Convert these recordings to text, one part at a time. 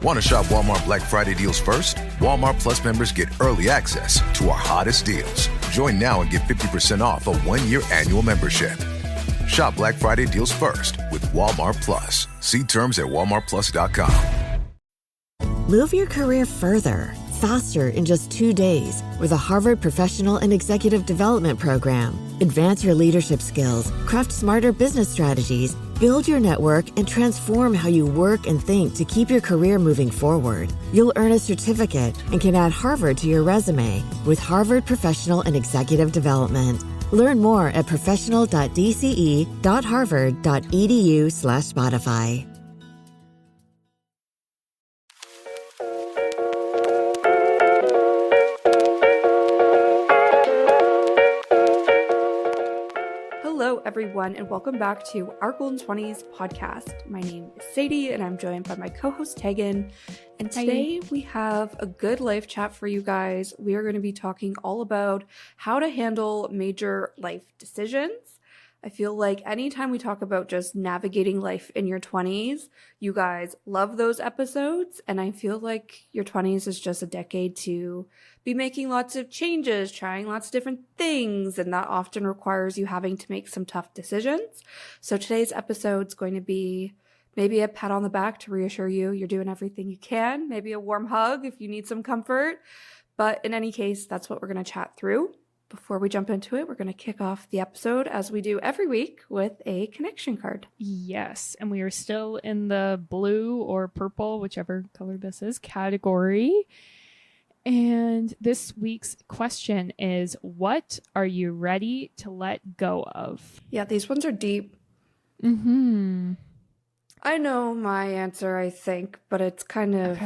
Want to shop Walmart Black Friday deals first? Walmart Plus members get early access to our hottest deals. Join now and get 50% off a 1-year annual membership. Shop Black Friday deals first with Walmart Plus. See terms at walmartplus.com. Move your career further, faster in just 2 days with a Harvard Professional and Executive Development Program. Advance your leadership skills, craft smarter business strategies, build your network, and transform how you work and think to keep your career moving forward. You'll earn a certificate and can add Harvard to your resume with Harvard Professional and Executive Development. Learn more at professional.dce.harvard.edu/Spotify. Hello, everyone, and welcome back to our Golden 20s podcast. My name is Sadie, and I'm joined by my co-host Tegan. And today we have a good life chat for you guys. We are going to be talking all about how to handle major life decisions. I feel like anytime we talk about just navigating life in your 20s, you guys love those episodes. And I feel like your 20s is just a decade to be making lots of changes, trying lots of different things, and that often requires you having to make some tough decisions. So today's episode is going to be maybe a pat on the back to reassure you you're doing everything you can, maybe a warm hug if you need some comfort. But in any case, that's what we're going to chat through. Before we jump into it, we're going to kick off the episode as we do every week with a connection card. Yes, and we are still in the blue or purple, whichever color this is, category. And this week's question is, what are you ready to let go of? Yeah, these ones are deep. Mm-hmm. I know my answer, I think, but it's kind of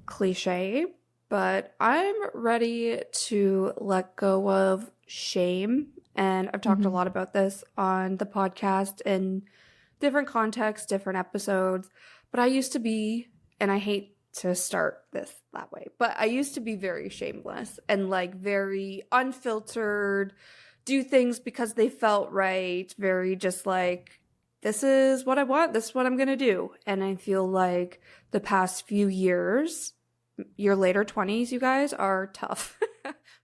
cliche. But I'm ready to let go of shame. And I've talked a lot about this on the podcast in different contexts, different episodes. But I used to be, and I hate to start this that way, but I used to be very shameless and like very unfiltered, do things because they felt right, very just like, this is what I want, this is what I'm going to do. And I feel like the past few years, your later 20s, you guys, are tough.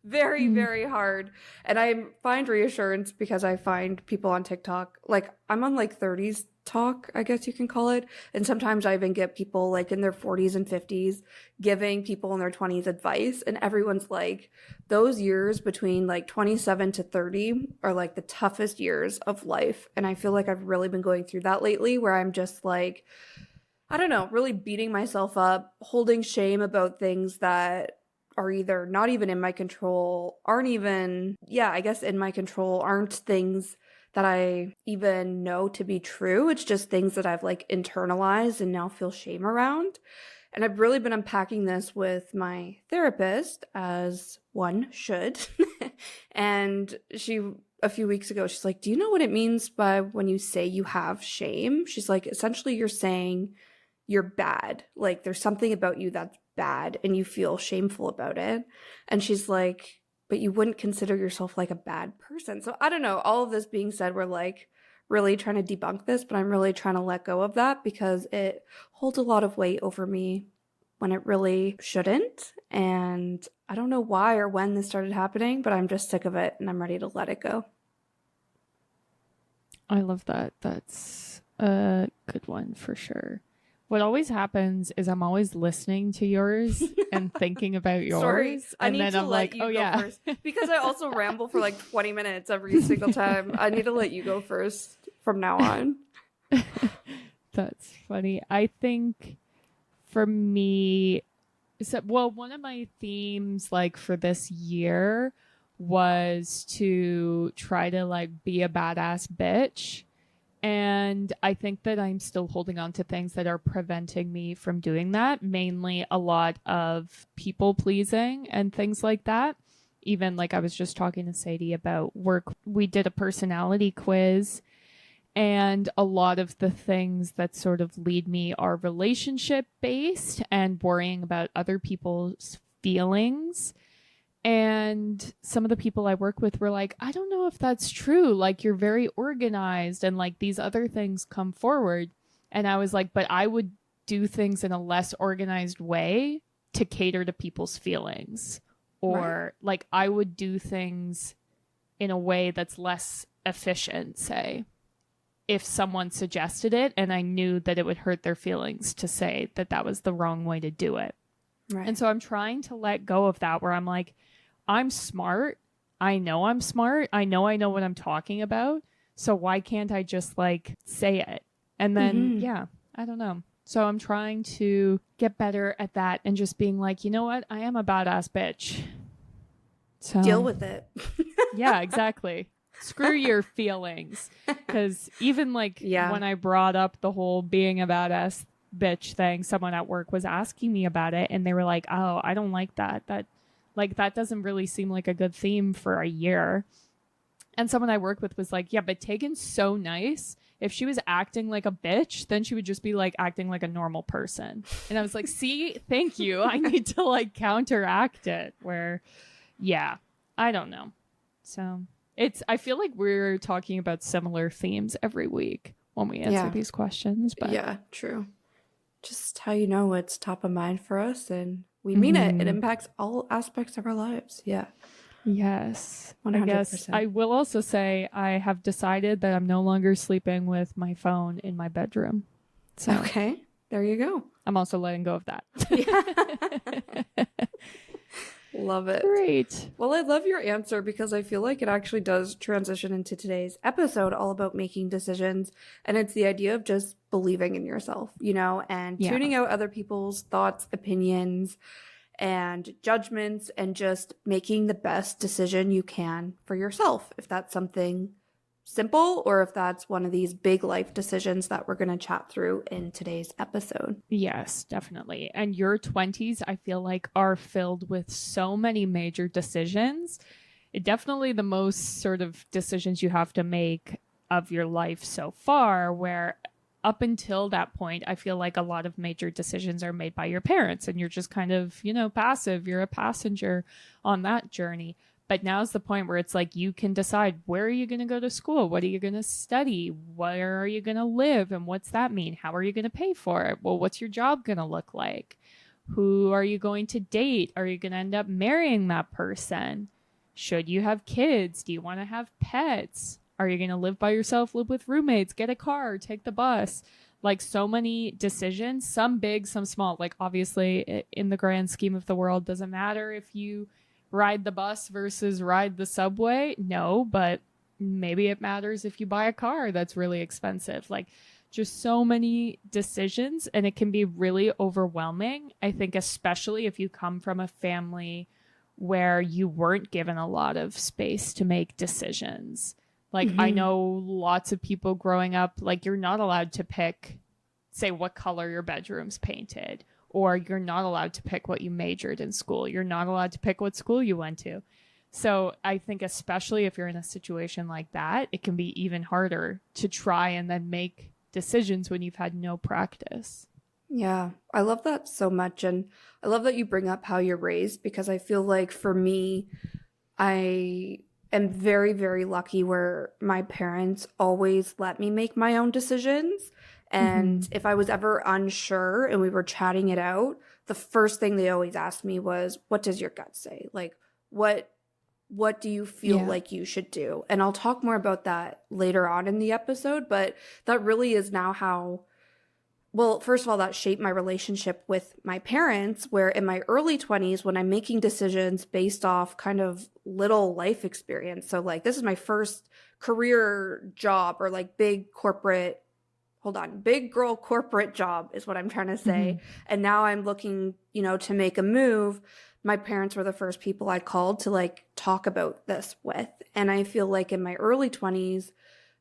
Very, very hard. And I find reassurance because I find people on TikTok, like I'm on like 30s talk, I guess you can call it. And sometimes I even get people like in their 40s and 50s giving people in their 20s advice. And everyone's like, those years between like 27 to 30 are like the toughest years of life. And I feel like I've really been going through that lately where I'm just like, I don't know, really beating myself up, holding shame about things that are either not even in my control, aren't even, I guess in my control, aren't things that I even know to be true. It's just things that I've like internalized and now feel shame around. And I've really been unpacking this with my therapist, as one should. And a few weeks ago, she's like, do you know what it means by when you say you have shame? She's like, essentially you're saying you're bad. Like there's something about you that's bad and you feel shameful about it. And she's like, but you wouldn't consider yourself like a bad person. So I don't know, all of this being said, we're like really trying to debunk this, but I'm really trying to let go of that because it holds a lot of weight over me when it really shouldn't. And I don't know why or when this started happening, but I'm just sick of it and I'm ready to let it go. I love that. That's a good one for sure. What always happens is I'm always listening to yours and thinking about yours. Sorry, I need to let you go first. Because I also ramble for like 20 minutes every single time. I need to let you go first from now on. That's funny. I think for me, one of my themes like for this year was to try to like be a badass bitch. And I think that I'm still holding on to things that are preventing me from doing that. Mainly a lot of people pleasing and things like that. Even like I was just talking to Sadie about work. We did a personality quiz. And a lot of the things that sort of lead me are relationship based and worrying about other people's feelings. And some of the people I work with were like, I don't know if that's true. Like, you're very organized and like these other things come forward. And I was like, but I would do things in a less organized way to cater to people's feelings. Or like I would do things in a way that's less efficient, say, if someone suggested it and I knew that it would hurt their feelings to say that that was the wrong way to do it. Right. And so I'm trying to let go of that, where I'm like, I'm smart. I know I'm smart. I know what I'm talking about. So why can't I just like say it? And then, I don't know. So I'm trying to get better at that and just being like, you know what? I am a badass bitch. So deal with it. Yeah, exactly. Screw your feelings. Because even like when I brought up the whole being a badass bitch thing, someone at work was asking me about it and they were like, oh, I don't like that. That doesn't really seem like a good theme for a year. And someone I worked with was like, yeah, but Tegan's so nice. If she was acting like a bitch, then she would just be like acting like a normal person. And I was like, see, thank you. I need to like counteract it. Where, I don't know. So I feel like we're talking about similar themes every week when we answer these questions. But yeah, true. Just how you know what's top of mind for us, and we mean it. It impacts all aspects of our lives. Yeah. Yes. 100%. I guess I will also say I have decided that I'm no longer sleeping with my phone in my bedroom. So okay, there you go. I'm also letting go of that. Love it. Great. Well, I love your answer because I feel like it actually does transition into today's episode, all about making decisions. And it's the idea of just believing in yourself, and tuning out other people's thoughts, opinions, and judgments, and just making the best decision you can for yourself. If that's something simple or if that's one of these big life decisions that we're going to chat through in today's episode. Yes, definitely. And your 20s, I feel like, are filled with so many major decisions. Definitely the most sort of decisions you have to make of your life so far, where up until that point, I feel like a lot of major decisions are made by your parents and you're just kind of, passive. You're a passenger on that journey. But now's the point where it's like you can decide, where are you going to go to school? What are you going to study? Where are you going to live? And what's that mean? How are you going to pay for it? Well, what's your job going to look like? Who are you going to date? Are you going to end up marrying that person? Should you have kids? Do you want to have pets? Are you going to live by yourself, live with roommates, get a car, take the bus? Like, so many decisions, some big, some small. Like, obviously, in the grand scheme of the world, doesn't matter if you ride the bus versus ride the subway. No, but maybe it matters if you buy a car that's really expensive. Like, just so many decisions, and it can be really overwhelming. I think especially if you come from a family where you weren't given a lot of space to make decisions. Like, I know lots of people growing up, like, you're not allowed to pick, say, what color your bedroom's painted. Or you're not allowed to pick what you majored in school. You're not allowed to pick what school you went to. So I think especially if you're in a situation like that, it can be even harder to try and then make decisions when you've had no practice. Yeah, I love that so much. And I love that you bring up how you're raised, because I feel like for me, I am very, very lucky where my parents always let me make my own decisions. And if I was ever unsure and we were chatting it out, the first thing they always asked me was, what does your gut say? Like, what do you feel like you should do? And I'll talk more about that later on in the episode, but that really is now how, well, first of all, that shaped my relationship with my parents, where in my early 20s, when I'm making decisions based off kind of little life experience. So like, this is my first career job, or like big girl corporate job is what I'm trying to say. And now I'm looking, to make a move. My parents were the first people I called to like talk about this with. And I feel like in my early 20s,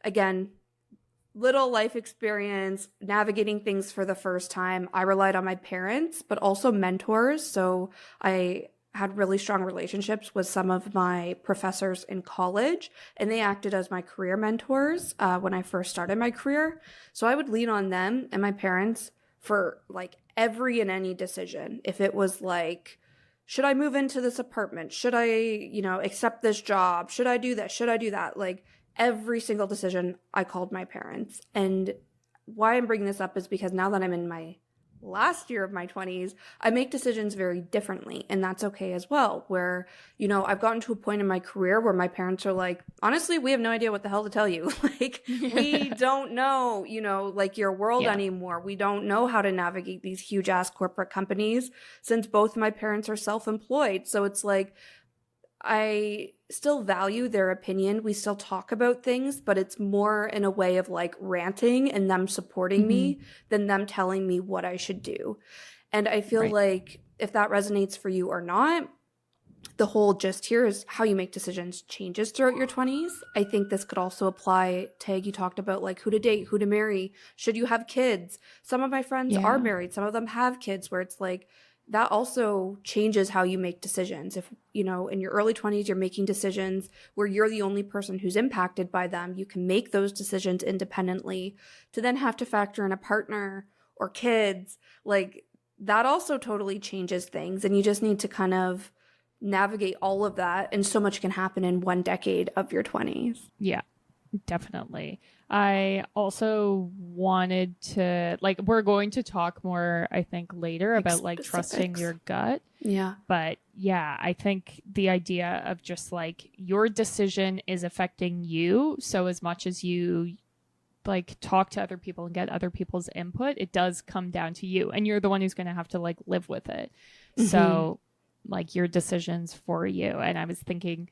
again, little life experience, navigating things for the first time, I relied on my parents, but also mentors. So I had really strong relationships with some of my professors in college, and they acted as my career mentors when I first started my career. So I would lean on them and my parents for like every and any decision. If it was like, should I move into this apartment? Should I, accept this job? Should I do this? Should I do that? Like, every single decision I called my parents. And why I'm bringing this up is because now that I'm in my last year of my 20s, I make decisions very differently. And that's okay as well. Where, you know, I've gotten to a point in my career where my parents are like, honestly, we have no idea what the hell to tell you. Like, we don't know, you know, like your world anymore. We don't know how to navigate these huge ass corporate companies since both my parents are self-employed. So it's like, I still value their opinion. We still talk about things, but it's more in a way of like ranting and them supporting me than them telling me what I should do. And I feel like if that resonates for you or not, the whole gist here is how you make decisions changes throughout your 20s. I think this could also apply to, you talked about like who to date, who to marry, should you have kids? Some of my friends are married, some of them have kids, where it's like, that also changes how you make decisions. If, you know, in your early 20s, you're making decisions where you're the only person who's impacted by them, you can make those decisions independently. To then have to factor in a partner or kids, like that also totally changes things. And you just need to kind of navigate all of that. And so much can happen in one decade of your 20s. Yeah, definitely. I also wanted to, like, we're going to talk more, I think, later about like trusting your gut. Yeah. But yeah, I think the idea of just like your decision is affecting you. So as much as you like talk to other people and get other people's input, it does come down to you. And you're the one who's going to have to like live with it. So like your decisions for you. And I was thinking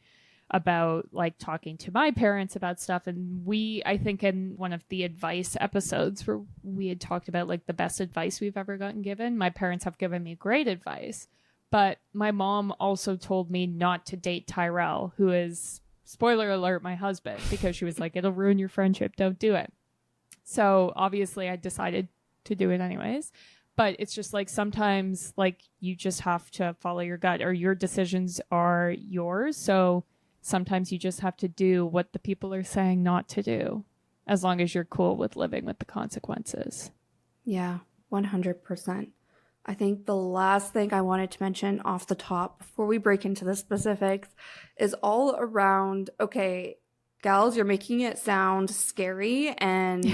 about like talking to my parents about stuff, and I think in one of the advice episodes where we had talked about like the best advice we've ever gotten given, my parents have given me great advice, but my mom also told me not to date Tyrell, who is, spoiler alert, my husband, because she was like, it'll ruin your friendship, don't do it. So obviously I decided to do it anyways. But it's just like sometimes like you just have to follow your gut, or your decisions are yours. So sometimes you just have to do what the people are saying not to do, as long as you're cool with living with the consequences. Yeah, 100%. I think the last thing I wanted to mention off the top before we break into the specifics is all around, okay, gals, you're making it sound scary and,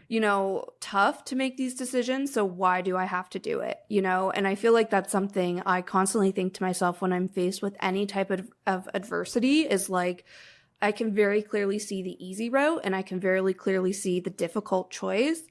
you know, tough to make these decisions. So why do I have to do it? You know, and I feel like that's something I constantly think to myself when I'm faced with any type of adversity is like, I can very clearly see the easy route and I can very clearly see the difficult choice.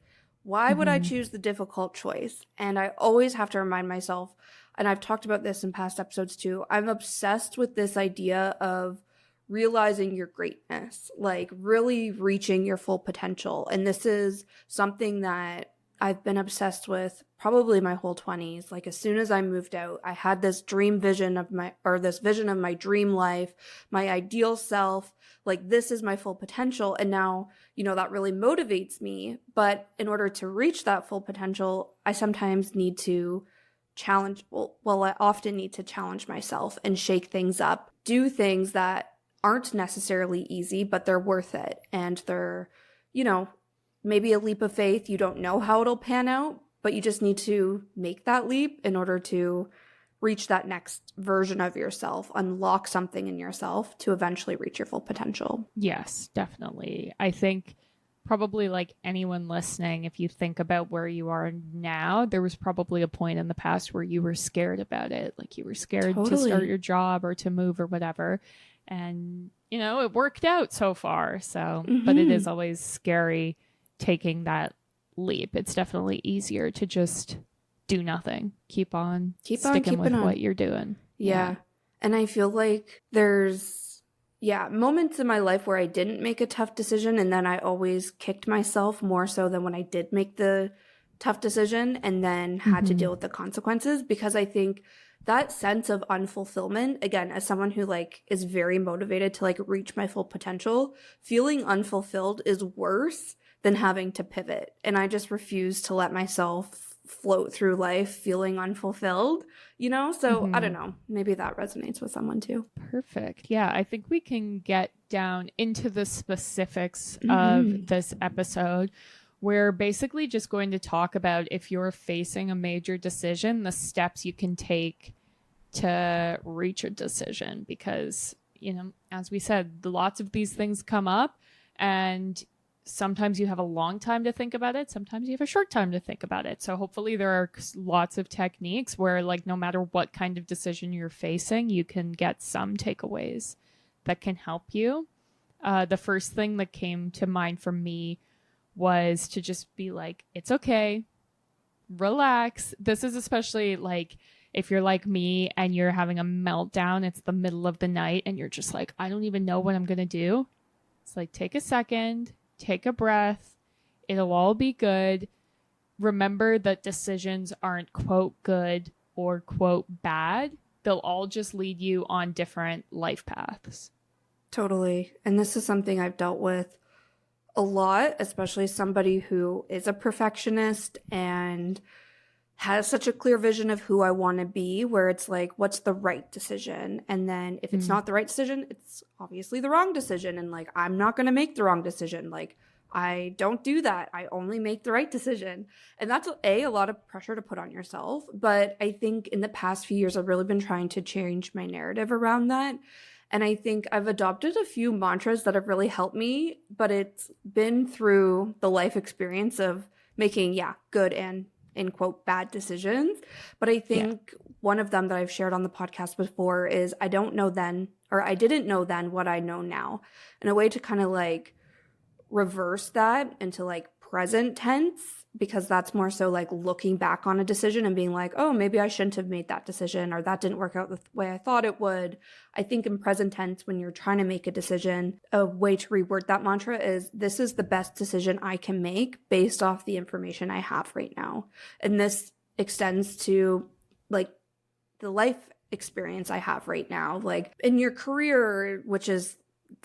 Why would I choose the difficult choice? And I always have to remind myself, and I've talked about this in past episodes too, I'm obsessed with this idea of realizing your greatness, like really reaching your full potential. And this is something that I've been obsessed with probably my whole 20s. Like as soon as I moved out, I had this vision of my dream life, my ideal self, like this is my full potential. And now, you know, that really motivates me. But in order to reach that full potential, I sometimes need to I often need to challenge myself and shake things up, do things that aren't necessarily easy, but they're worth it. And they're, you know, maybe a leap of faith. You don't know how it'll pan out, but you just need to make that leap in order to reach that next version of yourself, unlock something in yourself to eventually reach your full potential. Yes, definitely. I think probably like anyone listening, if you think about where you are now, there was probably a point in the past where you were scared about it. Like you were scared to start your job or to move or whatever. And, you know, it worked out so far. So, but it is always scary taking that leap. It's definitely easier to just do nothing. Keep on sticking with what you're doing. Yeah. And I feel like there's, moments in my life where I didn't make a tough decision. And then I always kicked myself more so than when I did make the tough decision and then had to deal with the consequences, because I think that sense of unfulfillment, again, as someone who like is very motivated to like reach my full potential, feeling unfulfilled is worse than having to pivot. And I just refuse to let myself float through life feeling unfulfilled, you know? So I don't know, maybe that resonates with someone too. Perfect. Yeah, I think we can get down into the specifics of this episode. We're basically just going to talk about, if you're facing a major decision, the steps you can take to reach a decision. Because, you know, as we said, lots of these things come up, and sometimes you have a long time to think about it. Sometimes you have a short time to think about it. So hopefully there are lots of techniques where, like, no matter what kind of decision you're facing, you can get some takeaways that can help you. The first thing that came to mind for me was to just be like, it's okay, relax. This is especially like if you're like me and you're having a meltdown, it's the middle of the night and you're just like, I don't even know what I'm going to do. It's like, take a second, take a breath. It'll all be good. Remember that decisions aren't quote good or quote bad. They'll all just lead you on different life paths. Totally. And this is something I've dealt with a lot, especially somebody who is a perfectionist and has such a clear vision of who I want to be, where it's like, what's the right decision? And then if it's not the right decision, it's obviously the wrong decision. And like, I'm not going to make the wrong decision. Like, I don't do that. I only make the right decision. And that's a lot of pressure to put on yourself. But I think in the past few years, I've really been trying to change my narrative around that. And I think I've adopted a few mantras that have really helped me, but it's been through the life experience of making, good and in quote bad decisions. But I think one of them that I've shared on the podcast before is I didn't know then what I know now. And a way to kind of like reverse that into like present tense, because that's more so like looking back on a decision and being like, oh, maybe I shouldn't have made that decision, or that didn't work out the way I thought it would. I think in present tense, when you're trying to make a decision, a way to reword that mantra is, this is the best decision I can make based off the information I have right now. And this extends to like the life experience I have right now, like in your career, which is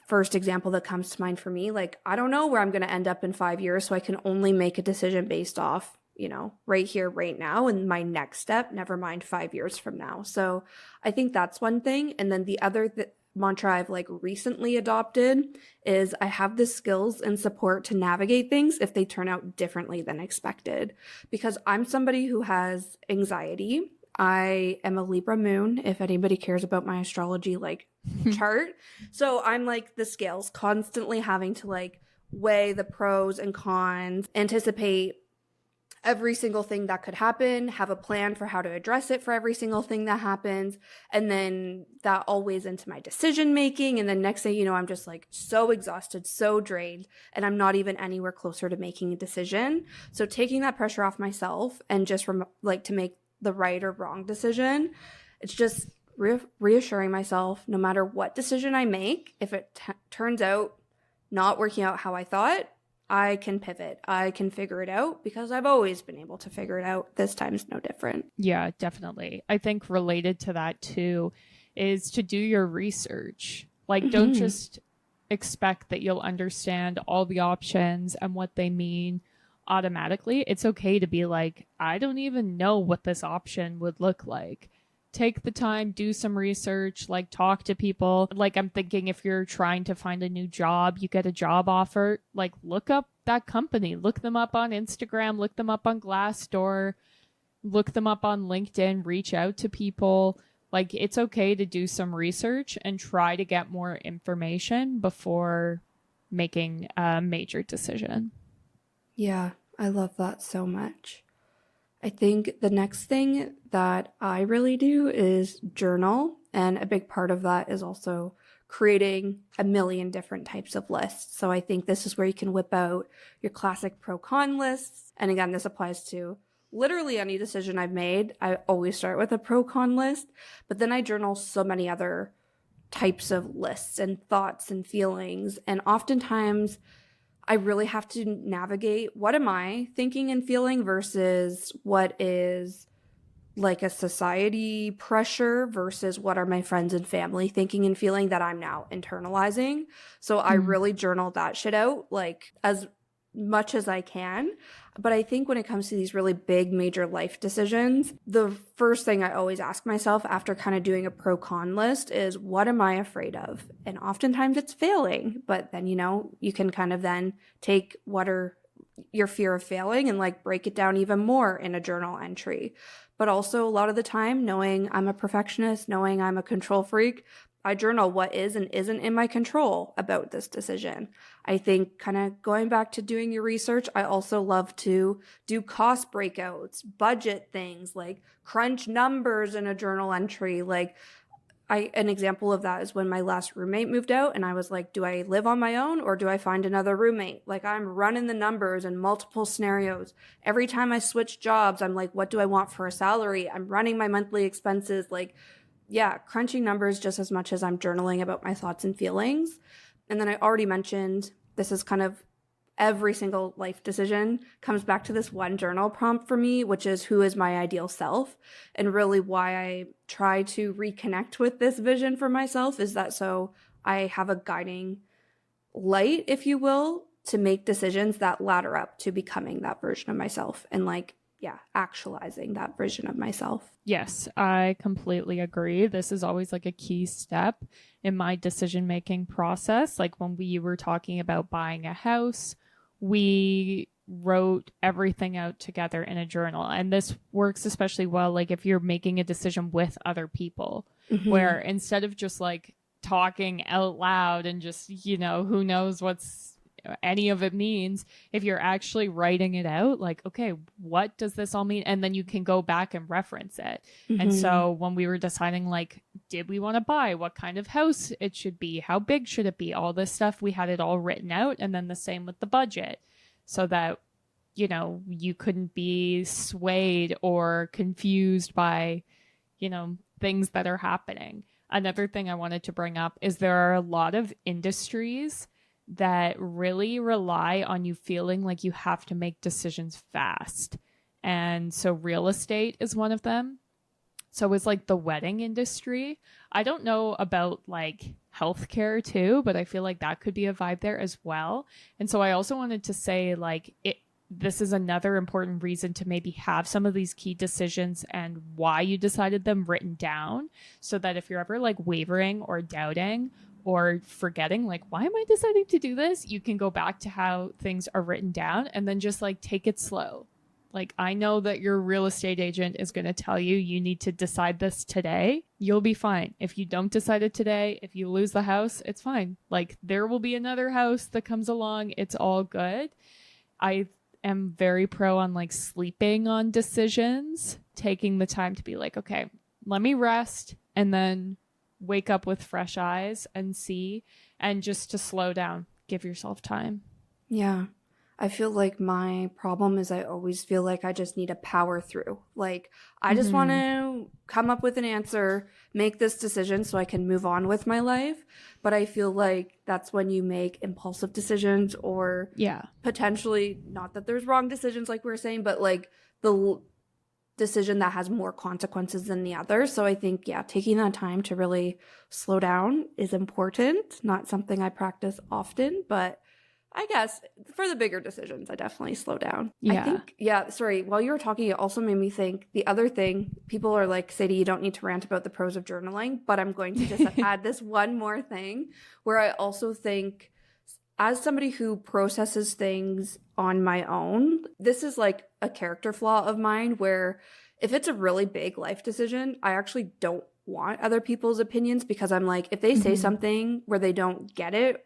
first example that comes to mind for me. Like, I don't know where I'm going to end up in 5 years, so I can only make a decision based off, right here, right now, and my next step, never mind 5 years from now. So I think that's one thing. And then the other mantra I've like recently adopted is I have the skills and support to navigate things if they turn out differently than expected, because I'm somebody who has anxiety. I am a Libra moon, if anybody cares about my astrology like chart. So I'm like the scales, constantly having to like weigh the pros and cons, anticipate every single thing that could happen, have a plan for how to address it for every single thing that happens. And then that all weighs into my decision making. And then next thing you know, I'm just like so exhausted, so drained, and I'm not even anywhere closer to making a decision. So taking that pressure off myself and just like to make the right or wrong decision, it's just reassuring myself, no matter what decision I make, if it turns out not working out how I thought, I can pivot. I can figure it out, because I've always been able to figure it out. This time's no different. Yeah, definitely. I think related to that too is to do your research. Like, don't just expect that you'll understand all the options and what they mean automatically. It's okay to be like, I don't even know what this option would look like. Take the time, do some research, like talk to people. Like, I'm thinking if you're trying to find a new job, you get a job offer, like look up that company, look them up on Instagram, look them up on Glassdoor, look them up on LinkedIn, reach out to people. Like, it's okay to do some research and try to get more information before making a major decision. Yeah, I love that so much. I think the next thing that I really do is journal. And a big part of that is also creating a million different types of lists. So I think this is where you can whip out your classic pro-con lists. And again, this applies to literally any decision I've made. I always start with a pro-con list, but then I journal so many other types of lists and thoughts and feelings. And oftentimes I really have to navigate, what am I thinking and feeling versus what is like a society pressure versus what are my friends and family thinking and feeling that I'm now internalizing. So I really journal that shit out like as much as I can. But I think when it comes to these really big major life decisions, the first thing I always ask myself after kind of doing a pro-con list is, what am I afraid of? And oftentimes it's failing, but then, you can kind of then take what are your fear of failing and like break it down even more in a journal entry. But also a lot of the time, knowing I'm a perfectionist, knowing I'm a control freak, I journal what is and isn't in my control about this decision. I think kind of going back to doing your research, I also love to do cost breakouts, budget things, like crunch numbers in a journal entry. Like an example of that is when my last roommate moved out and I was like, do I live on my own or do I find another roommate? Like I'm running the numbers in multiple scenarios. Every time I switch jobs, I'm like, what do I want for a salary? I'm running my monthly expenses. Like, yeah, crunching numbers just as much as I'm journaling about my thoughts and feelings. And then I already mentioned this is kind of every single life decision comes back to this one journal prompt for me, which is who is my ideal self? And really why I try to reconnect with this vision for myself is that so I have a guiding light, if you will, to make decisions that ladder up to becoming that version of myself and like, yeah, actualizing that version of myself. Yes, I completely agree. This is always like a key step in my decision-making process. Like when we were talking about buying a house, we wrote everything out together in a journal. And this works especially well, like if you're making a decision with other people, where instead of just like talking out loud and just, you know, who knows what's any of it means, if you're actually writing it out, like, okay, what does this all mean? And then you can go back and reference it. And so when we were deciding, like, did we want to buy, what kind of house it should be, how big should it be, all this stuff, we had it all written out. And then the same with the budget, so that, you know, you couldn't be swayed or confused by, you know, things that are happening. Another thing I wanted to bring up is there are a lot of industries that really rely on you feeling like you have to make decisions fast. And so real estate is one of them. So is like the wedding industry. I don't know about like healthcare too, but I feel like that could be a vibe there as well. And so I also wanted to say like this is another important reason to maybe have some of these key decisions and why you decided them written down, so that if you're ever like wavering or doubting or forgetting, like, why am I deciding to do this? You can go back to how things are written down and then just like take it slow. Like, I know that your real estate agent is going to tell you you need to decide this today. You'll be fine. If you don't decide it today, if you lose the house, it's fine. Like, there will be another house that comes along. It's all good. I am very pro on like sleeping on decisions, taking the time to be like, okay, let me rest and then wake up with fresh eyes and see, and just to slow down, give yourself time. Yeah. I feel like my problem is I always feel like I just need to power through. Like, I just want to come up with an answer, make this decision so I can move on with my life. But I feel like that's when you make impulsive decisions, or potentially, not that there's wrong decisions like we were saying, but like the decision that has more consequences than the other. So I think, yeah, taking that time to really slow down is important. Not something I practice often, but I guess for the bigger decisions, I definitely slow down. Yeah. I think, sorry, while you were talking, it also made me think the other thing, people are like, Sadie, you don't need to rant about the pros of journaling, but I'm going to just add this one more thing where I also think, as somebody who processes things on my own, this is like a character flaw of mine where if it's a really big life decision, I actually don't want other people's opinions, because I'm like, if they say something where they don't get it,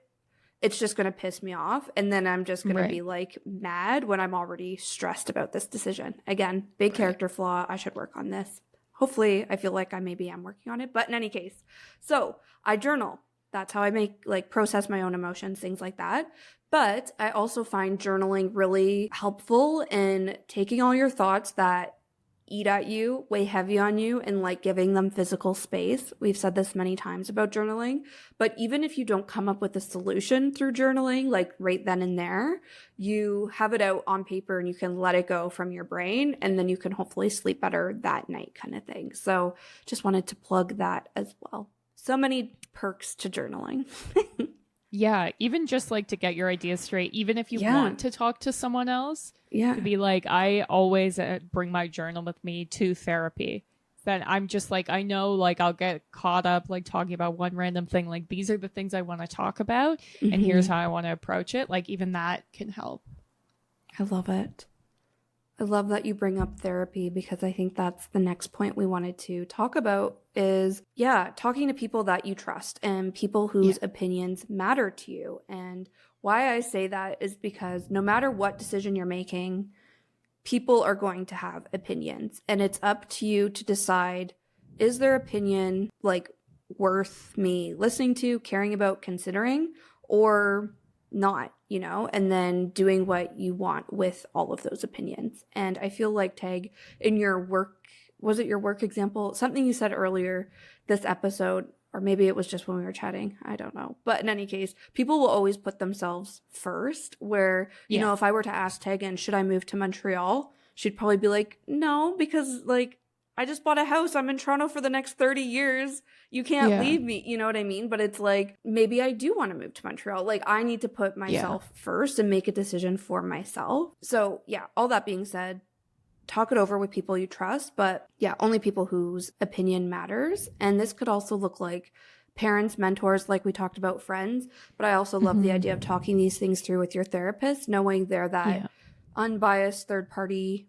it's just going to piss me off. And then I'm just going to be like mad when I'm already stressed about this decision. Again, big character flaw. I should work on this. Hopefully, I feel like I maybe am working on it. But in any case, so I journal. That's how I process my own emotions, things like that. But I also find journaling really helpful in taking all your thoughts that eat at you, weigh heavy on you, and like giving them physical space. We've said this many times about journaling, but even if you don't come up with a solution through journaling, like right then and there, you have it out on paper and you can let it go from your brain, and then you can hopefully sleep better that night, kind of thing. So just wanted to plug that as well. So many perks to journaling. Yeah, even just like to get your ideas straight, even if you want to talk to someone else, to be like, I always bring my journal with me to therapy. Then I'm just like, I know, like, I'll get caught up like talking about one random thing. Like, these are the things I want to talk about, and here's how I want to approach it. Like, even that can help. I love it. I love that you bring up therapy because I think that's the next point we wanted to talk about is, talking to people that you trust and people whose opinions matter to you. And why I say that is because no matter what decision you're making, people are going to have opinions. And it's up to you to decide, is their opinion like worth me listening to, caring about, considering, or not, and then doing what you want with all of those opinions. And I feel like, Tag, in your work, was it your work example? Something you said earlier this episode, or maybe it was just when we were chatting, I don't know. But in any case, people will always put themselves first, where, if I were to ask Tegan, should I move to Montreal? She'd probably be like, no, because like, I just bought a house. I'm in Toronto for the next 30 years. You can't leave me. You know what I mean? But it's like, maybe I do want to move to Montreal. Like, I need to put myself first and make a decision for myself. So all that being said, talk it over with people you trust, but only people whose opinion matters. And this could also look like parents, mentors, like we talked about, friends. But I also love the idea of talking these things through with your therapist, knowing they're that unbiased third party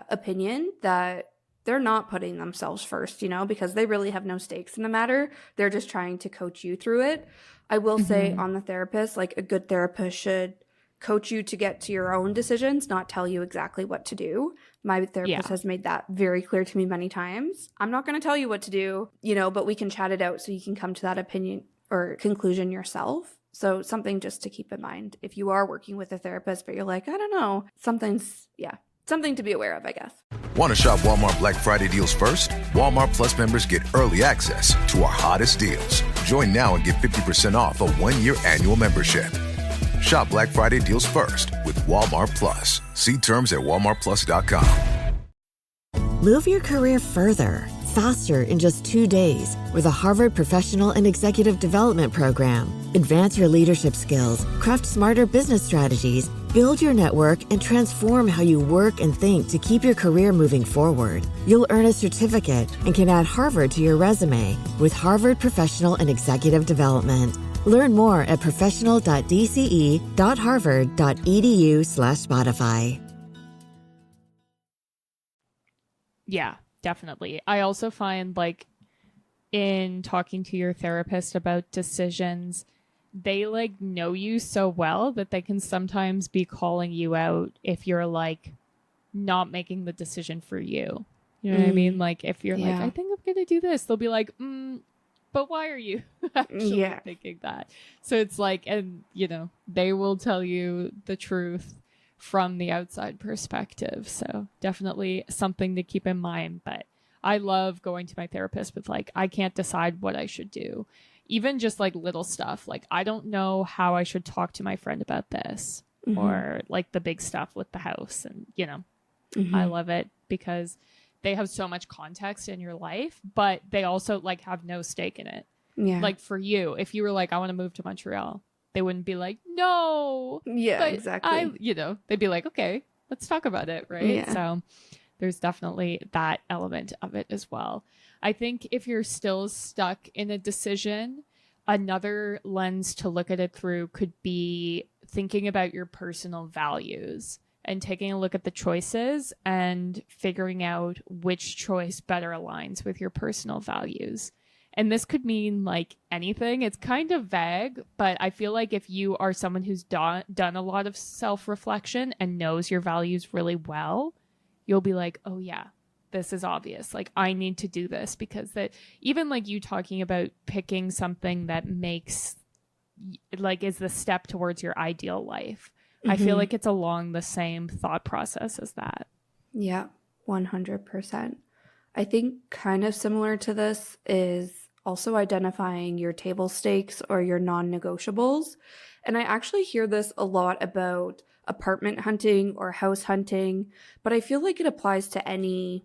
opinion that they're not putting themselves first, because they really have no stakes in the matter. They're just trying to coach you through it. I will say on the therapist, like a good therapist should coach you to get to your own decisions, not tell you exactly what to do. My therapist has made that very clear to me many times. I'm not going to tell you what to do, but we can chat it out so you can come to that opinion or conclusion yourself. So something just to keep in mind if you are working with a therapist, but you're like, I don't know, something to be aware of, I guess. Want to shop Walmart Black Friday deals first? Walmart Plus members get early access to our hottest deals. Join now and get 50% off a 1-year annual membership. Shop Black Friday deals first with Walmart Plus. See terms at walmartplus.com. Move your career further, faster in just 2 days with a Harvard Professional and Executive Development Program. Advance your leadership skills, craft smarter business strategies, build your network, and transform how you work and think to keep your career moving forward. You'll earn a certificate and can add Harvard to your resume with Harvard Professional and Executive Development. Learn more at professional.dce.harvard.edu/Spotify. Yeah, definitely. I also find like in talking to your therapist about decisions, they like know you so well that they can sometimes be calling you out if you're like not making the decision for you. You know what I mean? Like if you're like, I think I'm going to do this, they'll be like, but why are you actually thinking that? So it's like, and they will tell you the truth from the outside perspective. So definitely something to keep in mind. But I love going to my therapist with like, I can't decide what I should do. Even just like little stuff. Like, I don't know how I should talk to my friend about this or like the big stuff with the house. And, I love it because they have so much context in your life, but they also like have no stake in it. Yeah. Like for you, if you were like, I want to move to Montreal, they wouldn't be like, no. Yeah, exactly. They'd be like, okay, let's talk about it. Right. Yeah. So there's definitely that element of it as well. I think if you're still stuck in a decision, another lens to look at it through could be thinking about your personal values and taking a look at the choices and figuring out which choice better aligns with your personal values. And this could mean like anything. It's kind of vague, but I feel like if you are someone who's done a lot of self-reflection and knows your values really well, you'll be like, oh yeah, this is obvious. Like I need to do this because that even like you talking about picking something that makes like is the step towards your ideal life. I feel like it's along the same thought process as that. Yeah, 100%. I think kind of similar to this is also identifying your table stakes or your non-negotiables. And I actually hear this a lot about apartment hunting or house hunting, but I feel like it applies to any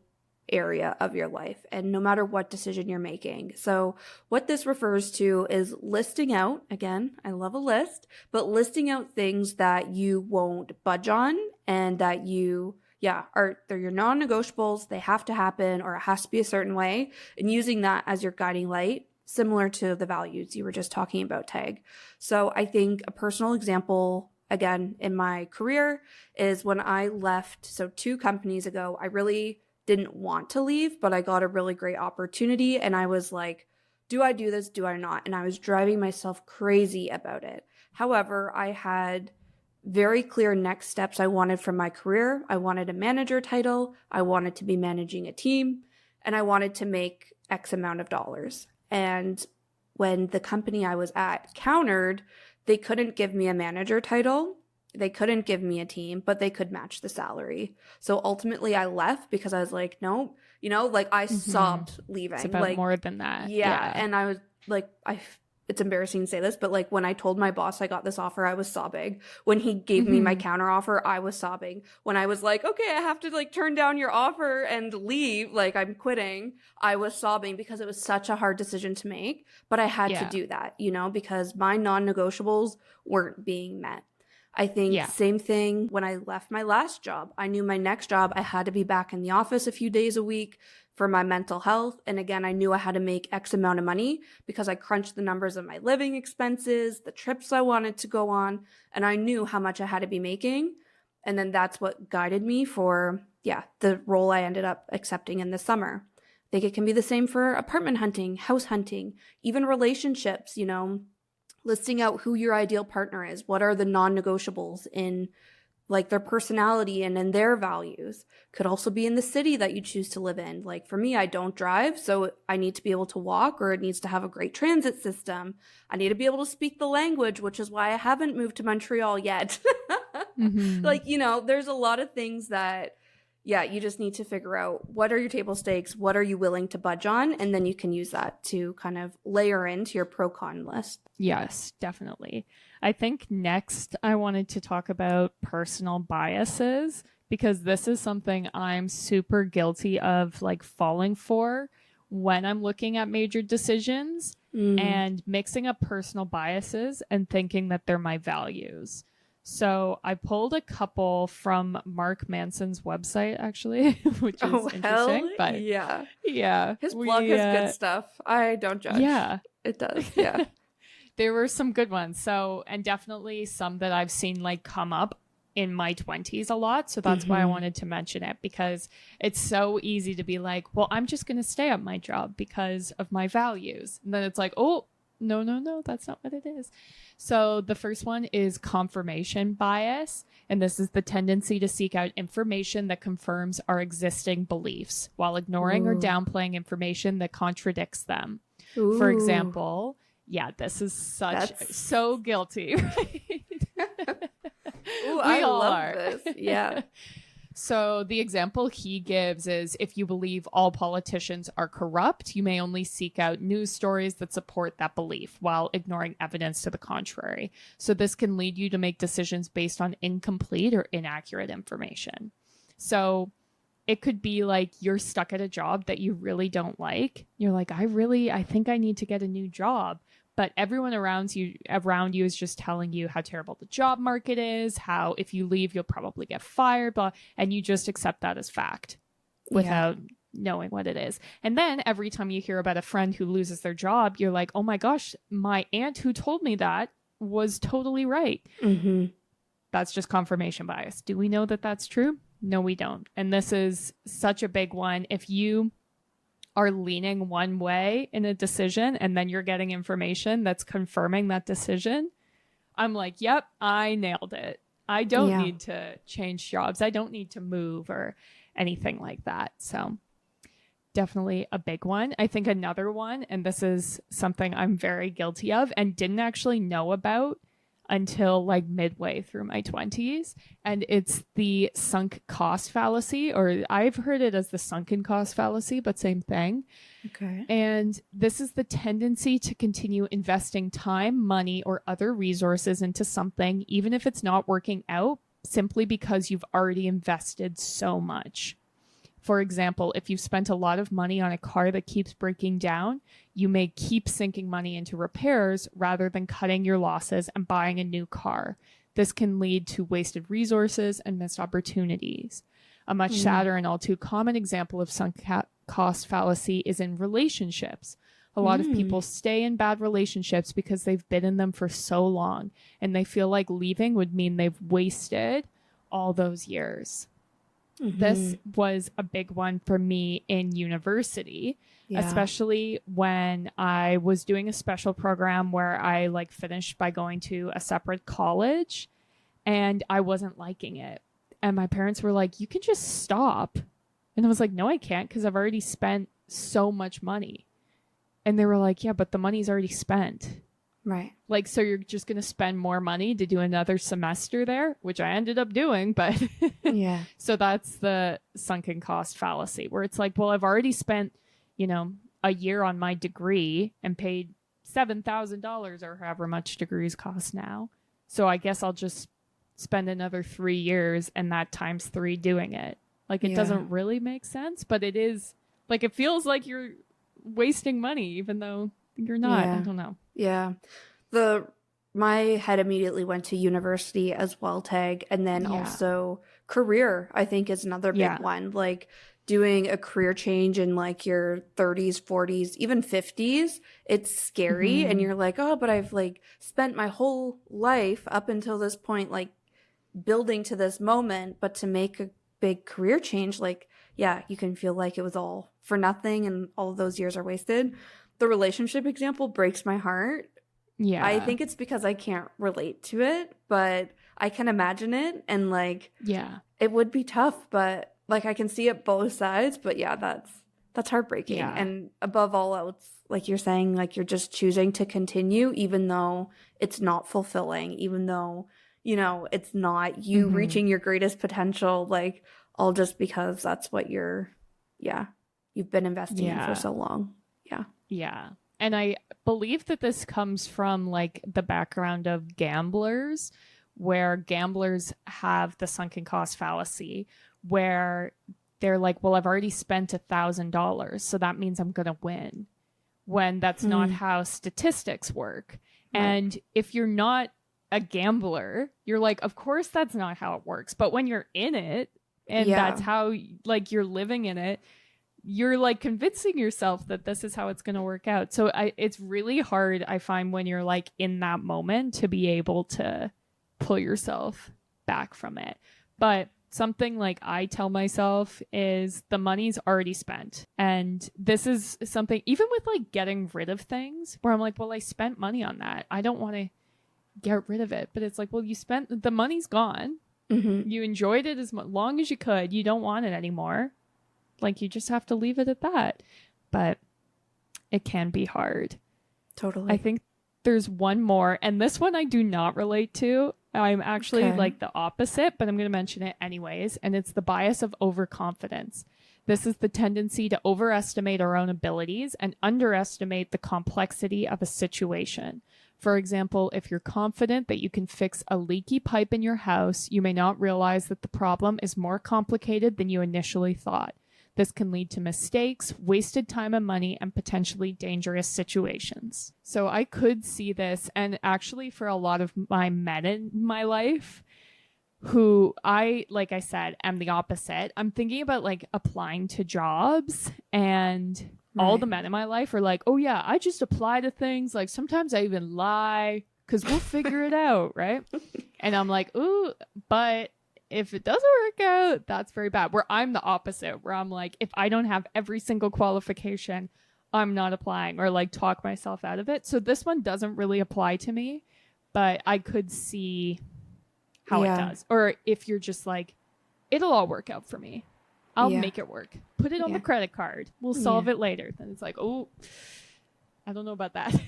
area of your life and no matter what decision you're making. So what this refers to is listing out, again, I love a list, but listing out things that you won't budge on and that they're your non-negotiables, they have to happen or it has to be a certain way, and using that as your guiding light, similar to the values you were just talking about, Tag. So I think a personal example again in my career is when I left, so 2 companies ago, I really didn't want to leave, but I got a really great opportunity and I was like, do I do this? Do I not? And I was driving myself crazy about it. However, I had very clear next steps I wanted from my career. I wanted a manager title. I wanted to be managing a team, and I wanted to make X amount of dollars. And when the company I was at countered, they couldn't give me a manager title. They couldn't give me a team, but they could match the salary. So ultimately I left because I was like, no, you know, like I sobbed leaving. It's about like, more than that. Yeah. And I was like, it's embarrassing to say this, but like when I told my boss I got this offer, I was sobbing. When he gave me my counter offer, I was sobbing. When I was like, okay, I have to like turn down your offer and leave, like I'm quitting, I was sobbing because it was such a hard decision to make. But I had to do that, you know, because my non-negotiables weren't being met. I think same thing when I left my last job. I knew my next job, I had to be back in the office a few days a week for my mental health. And again, I knew I had to make X amount of money because I crunched the numbers of my living expenses, the trips I wanted to go on, and I knew how much I had to be making. And then that's what guided me for, the role I ended up accepting in the summer. I think it can be the same for apartment hunting, house hunting, even relationships, you know, listing out who your ideal partner is. What are the non-negotiables in like their personality and in their values? Could also be in the city that you choose to live in. Like for me, I don't drive, so I need to be able to walk, or it needs to have a great transit system. I need to be able to speak the language, which is why I haven't moved to Montreal yet. Like, you know, there's a lot of things that, you just need to figure out what are your table stakes, what are you willing to budge on, and then you can use that to kind of layer into your pro-con list. Yes, definitely. I think next I wanted to talk about personal biases, because this is something I'm super guilty of like falling for when I'm looking at major decisions and mixing up personal biases and thinking that they're my values. So I pulled a couple from Mark Manson's website, actually, which is interesting. But yeah, his blog has good stuff. I don't judge. Yeah, it does. Yeah, there were some good ones. So, and definitely some that I've seen like come up in my 20s a lot. So that's why I wanted to mention it, because it's so easy to be like, well, I'm just going to stay at my job because of my values. And then it's like, oh, no, that's not what it is. So the first one is confirmation bias. And this is the tendency to seek out information that confirms our existing beliefs while ignoring or downplaying information that contradicts them. For example, this is so guilty. Right? I love this. Yeah. So the example he gives is, if you believe all politicians are corrupt, you may only seek out news stories that support that belief while ignoring evidence to the contrary. So this can lead you to make decisions based on incomplete or inaccurate information. So it could be like you're stuck at a job that you really don't like. You're like, I think I need to get a new job. But everyone around you is just telling you how terrible the job market is, how if you leave, you'll probably get fired, and you just accept that as fact without knowing what it is. And then every time you hear about a friend who loses their job, you're like, oh my gosh, my aunt who told me that was totally right. That's just confirmation bias. Do we know that that's true? No, we don't. And this is such a big one. If you are leaning one way in a decision and then you're getting information that's confirming that decision, I'm like, yep, I nailed it. I don't need to change jobs. I don't need to move or anything like that. So definitely a big one. I think another one, and this is something I'm very guilty of and didn't actually know about until like midway through my 20s, and it's the sunk cost fallacy, or I've heard it as the sunken cost fallacy, but same thing. Okay. And this is the tendency to continue investing time, money, or other resources into something, even if it's not working out, simply because you've already invested so much. For example, if you've spent a lot of money on a car that keeps breaking down, you may keep sinking money into repairs rather than cutting your losses and buying a new car. This can lead to wasted resources and missed opportunities. A much sadder and all too common example of sunk cost fallacy is in relationships. A lot of people stay in bad relationships because they've been in them for so long, and they feel like leaving would mean they've wasted all those years. This was a big one for me in university, especially when I was doing a special program where I like finished by going to a separate college, and I wasn't liking it. And my parents were like, you can just stop. And I was like, no, I can't, because I've already spent so much money. And they were like, yeah, but the money's already spent. Right. Like, so you're just going to spend more money to do another semester there, which I ended up doing. But yeah. So that's the sunken cost fallacy, where it's like, well, I've already spent, you know, a year on my degree and paid $7,000 or however much degrees cost now. So I guess I'll just spend another 3 years and that times 3 doing it. Like, it doesn't really make sense, but it is like, it feels like you're wasting money, even though you're not. I don't know. Yeah. My head immediately went to university as well, tag, and then also career, I think, is another big one. Like, doing a career change in like your 30s, 40s, even 50s, it's scary. And you're like, oh, but I've like spent my whole life up until this point, like building to this moment. But to make a big career change, like, yeah, you can feel like it was all for nothing and all of those years are wasted. The relationship example breaks my heart. Yeah. I think it's because I can't relate to it, but I can imagine it. And like, it would be tough, but like I can see it both sides. But yeah, that's heartbreaking. Yeah. And above all else, like you're saying, like you're just choosing to continue, even though it's not fulfilling, even though, you know, it's not you reaching your greatest potential, like all just because that's what you've been investing in for so long. Yeah. Yeah. And I believe that this comes from like the background of gamblers, where gamblers have the sunken cost fallacy, where they're like, well, I've already spent $1,000, so that means I'm going to win, when that's not how statistics work. Right. And if you're not a gambler, you're like, of course that's not how it works. But when you're in it and that's how like you're living in it, you're like convincing yourself that this is how it's going to work out. So it's really hard, I find, when you're like in that moment to be able to pull yourself back from it. But something like I tell myself is the money's already spent. And this is something, even with like getting rid of things, where I'm like, well, I spent money on that. I don't want to get rid of it. But it's like, well, you spent, the money's gone. You enjoyed it as long as you could. You don't want it anymore. Like, you just have to leave it at that. But it can be hard. Totally. I think there's one more, and this one I do not relate to. I'm actually like the opposite, but I'm going to mention it anyways. And it's the bias of overconfidence. This is the tendency to overestimate our own abilities and underestimate the complexity of a situation. For example, if you're confident that you can fix a leaky pipe in your house, you may not realize that the problem is more complicated than you initially thought. This can lead to mistakes, wasted time and money, and potentially dangerous situations. So I could see this, and actually for a lot of my men in my life, who I, like I said, am the opposite. I'm thinking about like applying to jobs, and all the men in my life are like, oh yeah, I just apply to things. Like sometimes I even lie because we'll figure it out, right? And I'm like, ooh, but if it doesn't work out, that's very bad. Where I'm the opposite, where I'm like, if I don't have every single qualification, I'm not applying, or like talk myself out of it. So this one doesn't really apply to me, but I could see how it does. Or if you're just like, it'll all work out for me. I'll make it work. Put it on the credit card. We'll solve it later. Then it's like, oh, I don't know about that.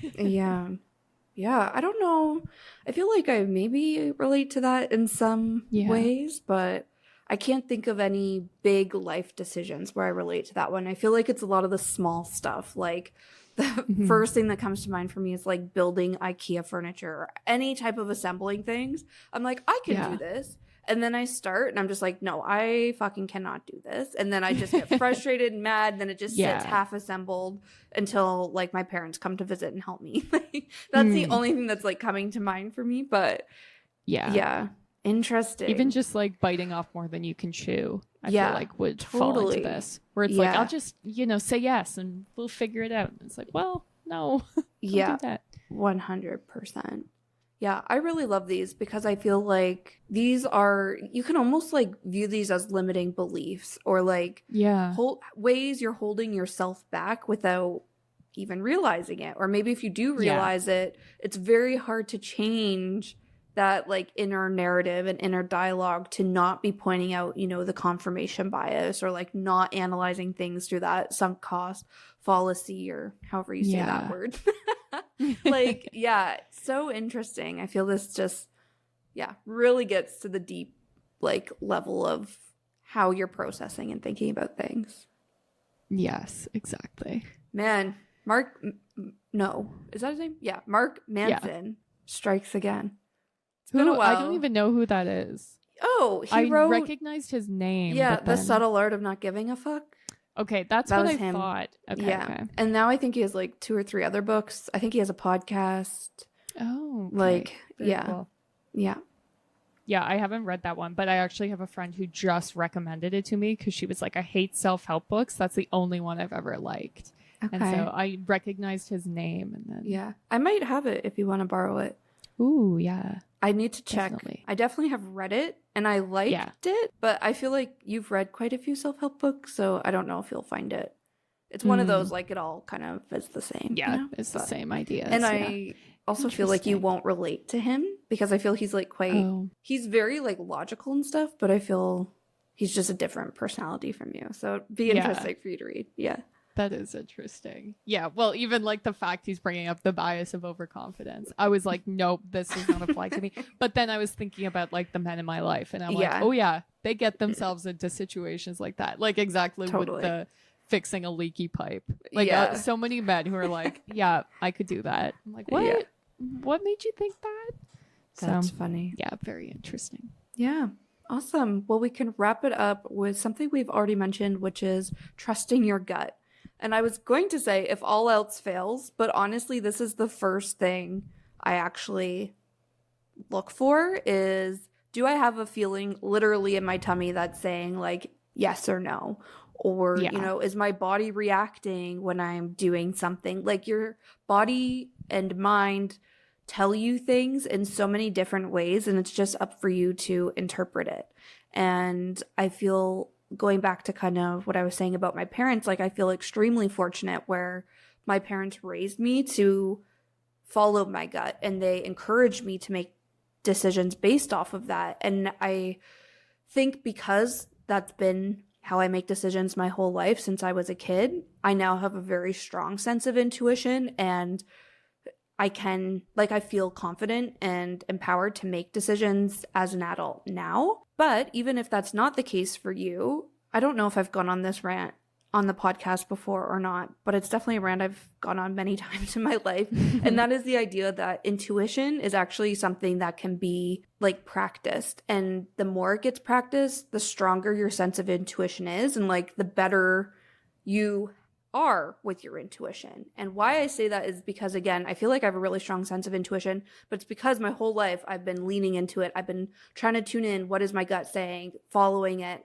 Yeah, I don't know. I feel like I maybe relate to that in some ways, but I can't think of any big life decisions where I relate to that one. I feel like it's a lot of the small stuff. Like the first thing that comes to mind for me is like building IKEA furniture or any type of assembling things. I'm like, I can do this. And then I start and I'm just like, no, I fucking cannot do this. And then I just get frustrated and mad. And then it just sits half assembled until like my parents come to visit and help me. That's the only thing that's like coming to mind for me. But yeah, interesting. Even just like biting off more than you can chew, I feel like would fall into this. Where it's like, I'll just, say yes and we'll figure it out. And it's like, well, no. Yeah, Don't do that. 100%. Yeah, I really love these because I feel like these are, you can almost like view these as limiting beliefs or like ways you're holding yourself back without even realizing it. Or maybe if you do realize it, it's very hard to change that like inner narrative and inner dialogue to not be pointing out, you know, the confirmation bias or like not analyzing things through that sunk cost fallacy or however you say that word. Like, yeah, so interesting. I feel this just, really gets to the deep like level of how you're processing and thinking about things. Yes, exactly. Man, no, is that his name? Yeah, Mark Manson strikes again. It's been a while. I don't even know who that is. Oh, I recognized his name. Yeah, but The Subtle Art of Not Giving a Fuck. Okay, that what I thought. Okay, yeah. Okay. And now I think he has like 2 or 3 other books. I think he has a podcast. Oh, okay. Like, Very cool. Yeah. Yeah, I haven't read that one, but I actually have a friend who just recommended it to me because she was like, I hate self-help books. That's the only one I've ever liked. Okay. And so I recognized his name. And then yeah, I might have it if you want to borrow it. Ooh, yeah. I need to check. Definitely. I definitely have read it and I liked it, but I feel like you've read quite a few self-help books, so I don't know if you'll find it. It's one of those, like, it all kind of is the same. Yeah, you know? It's the same idea. And I also feel like you won't relate to him because I feel he's like he's very like logical and stuff, but I feel he's just a different personality from you. So it'd be interesting for you to read. Yeah. That is interesting. Yeah, well, even like the fact he's bringing up the bias of overconfidence, I was like, nope, this does not apply to me. But then I was thinking about like the men in my life, and I'm like, oh yeah, they get themselves into situations like that, like exactly with the fixing a leaky pipe. Like so many men who are like, yeah, I could do that. I'm like, what? Yeah. What made you think that? That's funny. Yeah, very interesting. Yeah. Awesome. Well, we can wrap it up with something we've already mentioned, which is trusting your gut. And I was going to say if all else fails, but honestly, this is the first thing I actually look for is, do I have a feeling literally in my tummy that's saying like yes or no? Or, you know, is my body reacting when I'm doing something? Like your body and mind tell you things in so many different ways, and it's just up for you to interpret it. And I feel, going back to kind of what I was saying about my parents, like I feel extremely fortunate where my parents raised me to follow my gut and they encouraged me to make decisions based off of that. And I think because that's been how I make decisions my whole life since I was a kid, I now have a very strong sense of intuition, and I feel confident and empowered to make decisions as an adult now. But even if that's not the case for you, I don't know if I've gone on this rant on the podcast before or not, but it's definitely a rant I've gone on many times in my life. And that is the idea that intuition is actually something that can be like practiced. And the more it gets practiced, the stronger your sense of intuition is, and like the better you are with your intuition. And why I say that is because, again, I feel like I have a really strong sense of intuition, but it's because my whole life I've been leaning into it. I've been trying to tune in. What is my gut saying? Following it.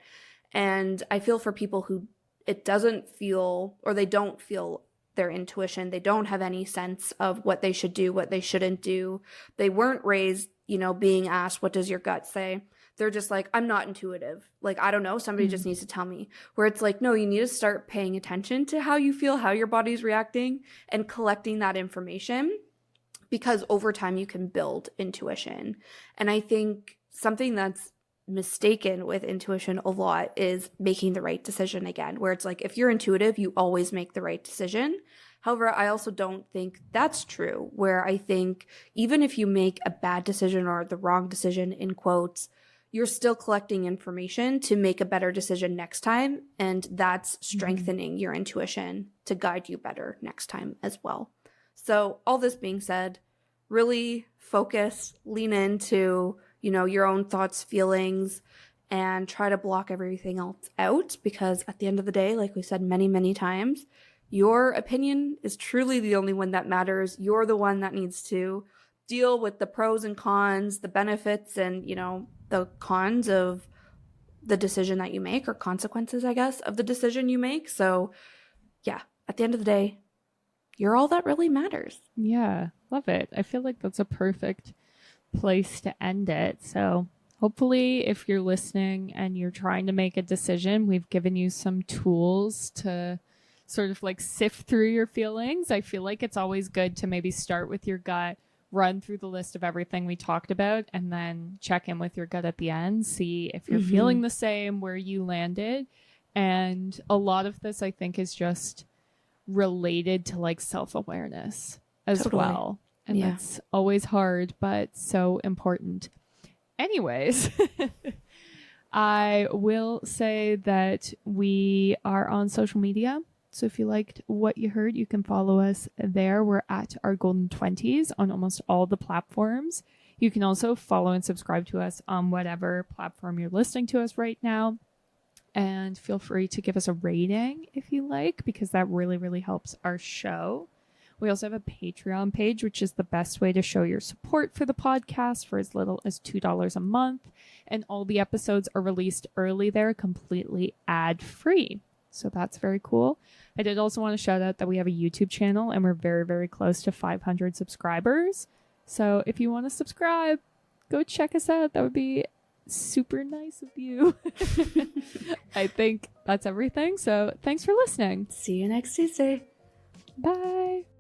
And I feel for people who it doesn't feel, or they don't feel their intuition. They don't have any sense of what they should do, what they shouldn't do. They weren't raised, you know, being asked, what does your gut say? They're just like, I'm not intuitive. Like, I don't know. Somebody just needs to tell me. Where it's like, no, you need to start paying attention to how you feel, how your body's reacting, and collecting that information, because over time you can build intuition. And I think something that's mistaken with intuition a lot is making the right decision again, where it's like, if you're intuitive, you always make the right decision. However, I also don't think that's true, where I think even if you make a bad decision or the wrong decision in quotes, you're still collecting information to make a better decision next time. And that's strengthening your intuition to guide you better next time as well. So all this being said, really focus, lean into, you know, your own thoughts, feelings, and try to block everything else out, because at the end of the day, like we said many, many times, your opinion is truly the only one that matters. You're the one that needs to deal with the pros and cons, the benefits and, you know, the cons of the decision that you make, or consequences, I guess, of the decision you make. So yeah, at the end of the day, you're all that really matters. Yeah, love it. I feel like that's a perfect place to end it. So hopefully if you're listening and you're trying to make a decision, we've given you some tools to sort of like sift through your feelings. I feel like it's always good to maybe start with your gut, run through the list of everything we talked about, and then check in with your gut at the end, see if you're feeling the same, where you landed. And a lot of this, I think, is just related to like self-awareness as well. And that's always hard, but so important. Anyways, I will say that we are on social media. So if you liked what you heard, you can follow us there. We're at our Golden 20s on almost all the platforms. You can also follow and subscribe to us on whatever platform you're listening to us right now. And feel free to give us a rating if you like, because that really, really helps our show. We also have a Patreon page, which is the best way to show your support for the podcast for as little as $2 a month. And all the episodes are released early there, completely ad-free. So that's very cool. I did also want to shout out that we have a YouTube channel and we're very, very close to 500 subscribers. So if you want to subscribe, go check us out. That would be super nice of you. I think that's everything. So thanks for listening. See you next Tuesday. Bye.